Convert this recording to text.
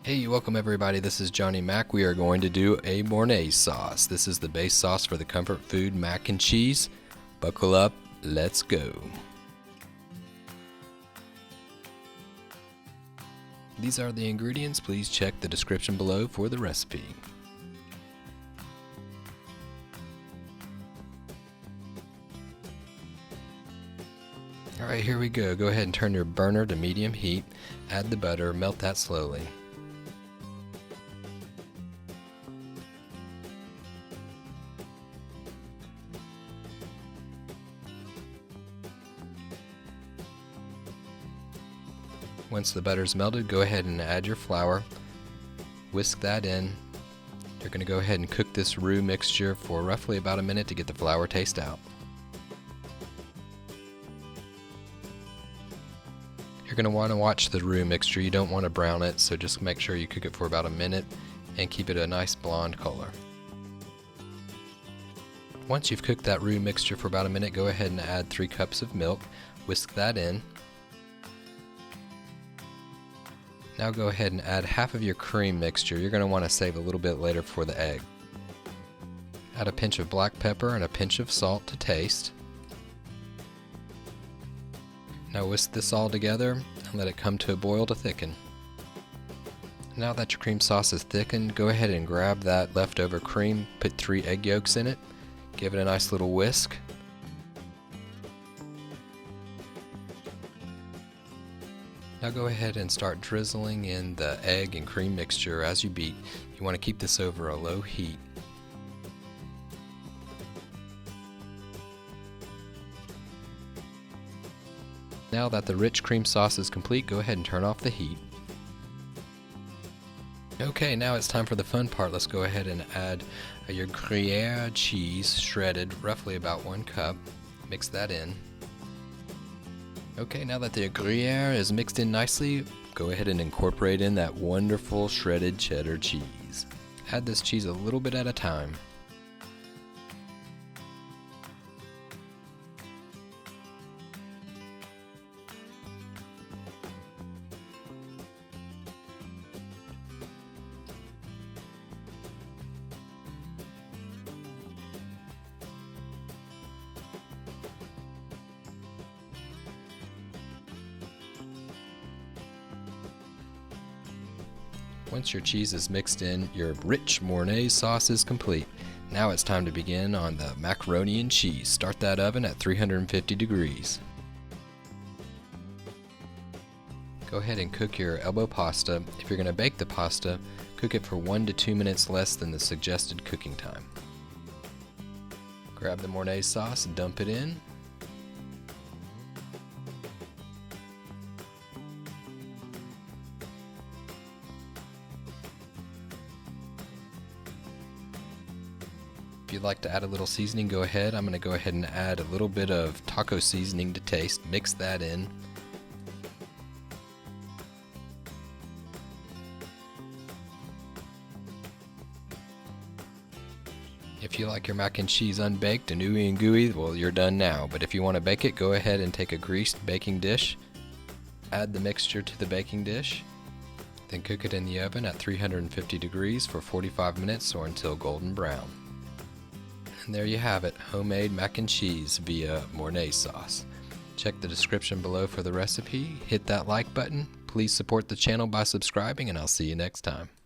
Hey, welcome everybody. This is Johnny Mac. We are going to do a Mornay sauce. This is the base sauce for the comfort food mac and cheese. Buckle up, let's go. These are the ingredients. Please check the description below for the recipe. Alright, here we go. Go ahead and turn your burner to medium heat. Add the butter, melt that slowly. Once the butter's melted, go ahead and add your flour. Whisk that in. You're going to go ahead and cook this roux mixture for roughly about a minute to get the flour taste out. You're going to want to watch the roux mixture. You don't want to brown it, so just make sure you cook it for about a minute and keep it a nice blonde color. Once you've cooked that roux mixture for about a minute, go ahead and add 3 cups of milk. Whisk that in. Now go ahead and add half of your cream mixture. You're going to want to save a little bit later for the egg. Add a pinch of black pepper and a pinch of salt to taste. Now whisk this all together and let it come to a boil to thicken. Now that your cream sauce is thickened, go ahead and grab that leftover cream, put 3 egg yolks in it, give it a nice little whisk. Now go ahead and start drizzling in the egg and cream mixture as you beat. You want to keep this over a low heat. Now that the rich cream sauce is complete, go ahead and turn off the heat. Okay, now it's time for the fun part. Let's go ahead and add your gruyere cheese, shredded, roughly about 1 cup. Mix that in. Okay, now that the gruyere is mixed in nicely, go ahead and incorporate in that wonderful shredded cheddar cheese. Add this cheese a little bit at a time. Once your cheese is mixed in, your rich Mornay sauce is complete. Now it's time to begin on the macaroni and cheese. Start that oven at 350 degrees. Go ahead and cook your elbow pasta. If you're going to bake the pasta, cook it for 1 to 2 minutes less than the suggested cooking time. Grab the Mornay sauce and dump it in. If you'd like to add a little seasoning, go ahead. I'm going to go ahead and add a little bit of taco seasoning to taste. Mix that in. If you like your mac and cheese unbaked and ooey and gooey, well, you're done now. But if you want to bake it, go ahead and take a greased baking dish. Add the mixture to the baking dish. Then cook it in the oven at 350 degrees for 45 minutes or until golden brown. And there you have it, homemade mac and cheese via Mornay sauce. Check the description below for the recipe, hit that like button, please support the channel by subscribing, and I'll see you next time.